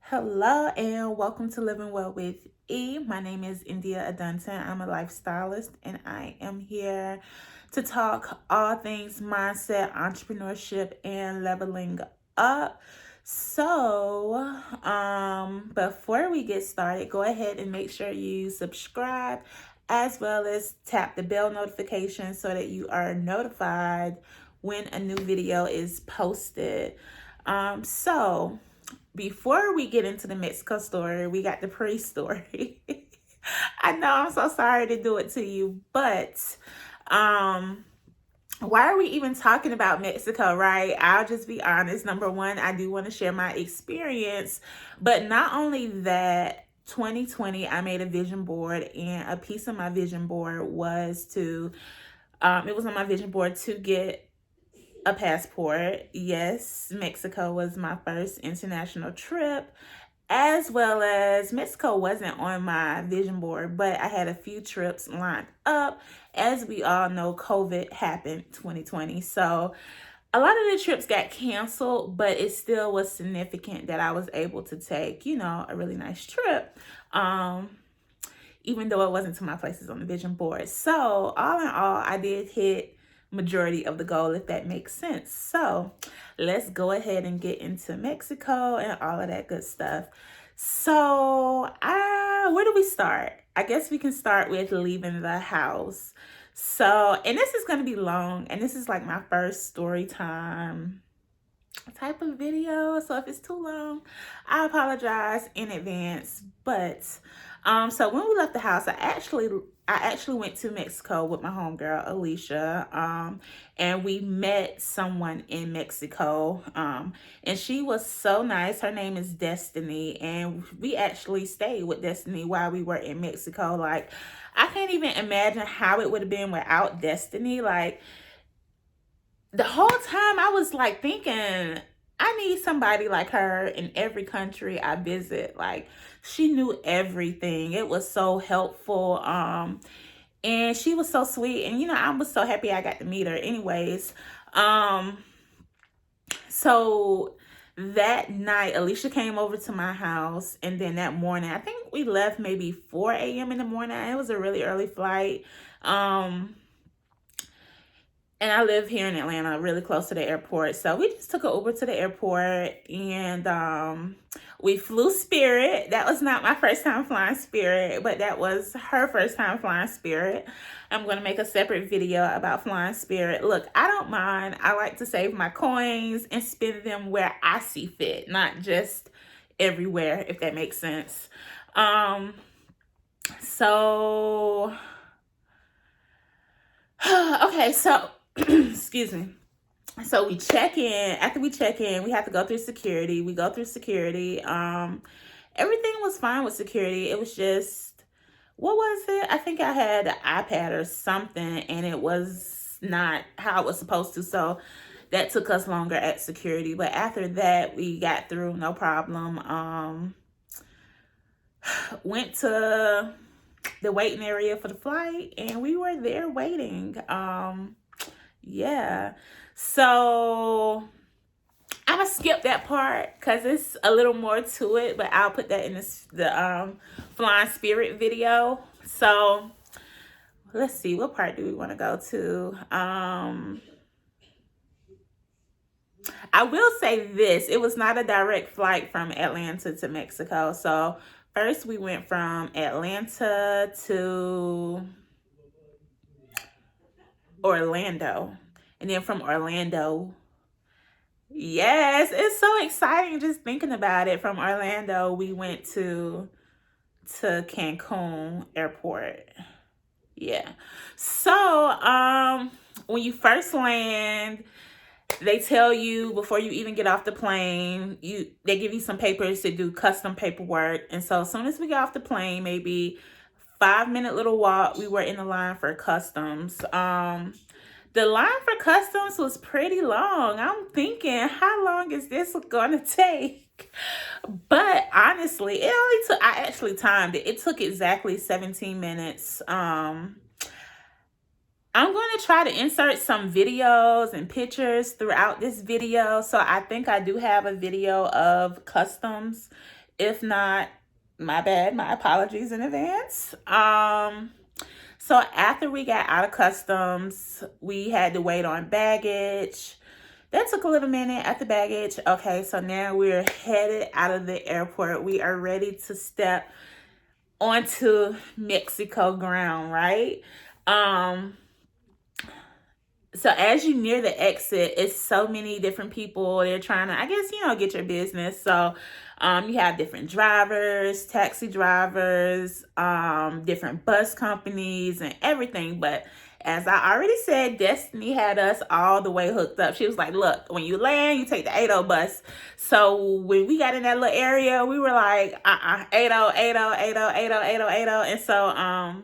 Hello and welcome to Living Well with E. My name is India Adunton. I'm a lifestylist and I am here to talk all things mindset, entrepreneurship, and leveling up. Before we get started, go ahead and make sure you subscribe as well as tap the bell notification so that you are notified when a new video is posted. Before we get into the Mexico story, we got the pre-story. I know I'm so sorry to do it to you, but why are we even talking about Mexico, right? I'll just be honest. Number one, I do want to share my experience, but not only that, 2020, I made a vision board, and a piece of my vision board was it was on my vision board to get a passport. Yes, Mexico was my first international trip, as well as Mexico wasn't on my vision board, but I had a few trips lined up. As we all know, COVID happened 2020. So a lot of the trips got canceled, but it still was significant that I was able to take, a really nice trip. Even though it wasn't to my places on the vision board. So all in all, I did hit majority of the goal, if that makes sense. So let's go ahead and get into Mexico and all of that good stuff. So where do we start? I guess we can start with leaving the house. So, and this is going to be long, and this is like my first story time type of video, so if it's too long, I apologize in advance. But so when we left the house, I actually went to Mexico with my homegirl Alicia, and we met someone in Mexico, and she was so nice. Her name is Destiny, and we actually stayed with Destiny while we were in Mexico. Like, I can't even imagine how it would have been without Destiny. Like, the whole time I was like thinking, I need somebody like her in every country I visit. Like, she knew everything. It was so helpful. And she was so sweet. And I was so happy I got to meet her anyways. So that night, Alicia came over to my house, and then that morning, I think we left maybe 4 a.m. in the morning. It was a really early flight. And I live here in Atlanta, really close to the airport. So we just took an Uber to the airport, and we flew Spirit. That was not my first time flying Spirit, but that was her first time flying Spirit. I'm going to make a separate video about flying Spirit. Look, I don't mind. I like to save my coins and spend them where I see fit, not just everywhere, if that makes sense. Okay, so excuse me. So we check in. After we check in, we have to go through security. We go through security. Everything was fine with security. It was just, what was it? I think I had an iPad or something, and it was not how it was supposed to. So that took us longer at security. But after that, we got through, no problem. Went to the waiting area for the flight, and we were there waiting. Yeah. So I'm gonna skip that part because it's a little more to it, but I'll put that in the Flying Spirit video. So let's see, what part do we want to go to? I will say this, it was not a direct flight from Atlanta to Mexico. So first we went from Atlanta to Orlando, and then from Orlando, yes, it's so exciting just thinking about it. From Orlando, we went to Cancun Airport. Yeah. So, when you first land, they tell you before you even get off the plane, they give you some papers to do custom paperwork. And so as soon as we got off the plane, maybe 5-minute little walk, we were in the line for customs. The line for customs was pretty long. I'm thinking, how long is this gonna take? But honestly, I actually timed it. It took exactly 17 minutes. I'm going to try to insert some videos and pictures throughout this video. So I think I do have a video of customs. If not, my bad, my apologies in advance. So after we got out of customs, we had to wait on baggage. That took a little minute at the baggage. Okay, so now we're headed out of the airport. We are ready to step onto Mexico ground, right? Um, so as you near the exit, it's so many different people. They're trying to, I guess, get your business. So you have different drivers, taxi drivers, different bus companies and everything. But as I already said, Destiny had us all the way hooked up. She was like, look, when you land, you take the 80 bus. So when we got in that little area, we were like, 80, 80, 80, 80, 80, 80. And so,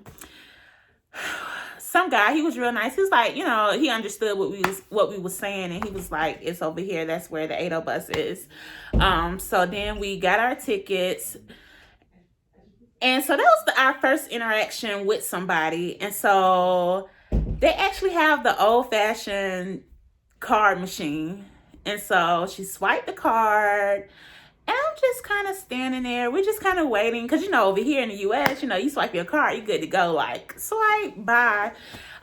some guy, he was real nice. He was like, he understood what we was saying, and he was like, it's over here. That's where the 80 bus is. So then we got our tickets. And so that was our first interaction with somebody. And so they actually have the old-fashioned card machine. And so she swiped the card. And I'm just kind of standing there. We're just kind of waiting. Because, over here in the U.S., you swipe your card, you're good to go. Like, swipe, bye.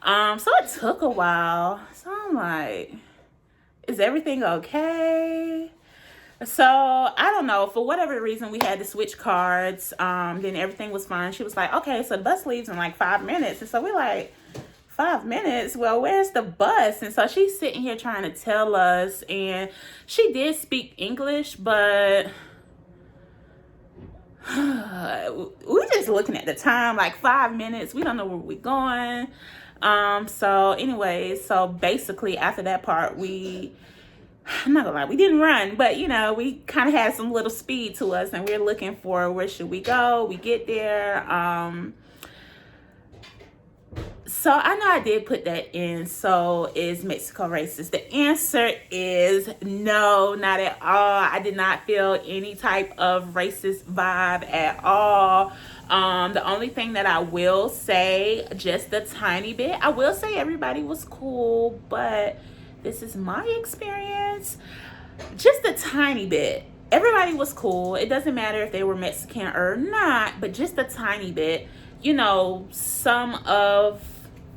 So it took a while. So I'm like, is everything okay? So I don't know. For whatever reason, we had to switch cards. Then everything was fine. She was like, okay, so the bus leaves in like 5 minutes. And so we're like, 5 minutes? Well, where's the bus? And so she's sitting here trying to tell us. And she did speak English, but we're just looking at the time, like 5 minutes. We don't know where we're going. So anyways, so basically after that part, I'm not gonna lie, we didn't run, but we kind of had some little speed to us, and we're looking for where should we go. We get there. So I know I did put that in. So is Mexico racist? The answer is no, not at all. I did not feel any type of racist vibe at all. The only thing that I will say, just a tiny bit, I will say everybody was cool, but this is my experience. Just a tiny bit. Everybody was cool. It doesn't matter if they were Mexican or not, but just a tiny bit. Some of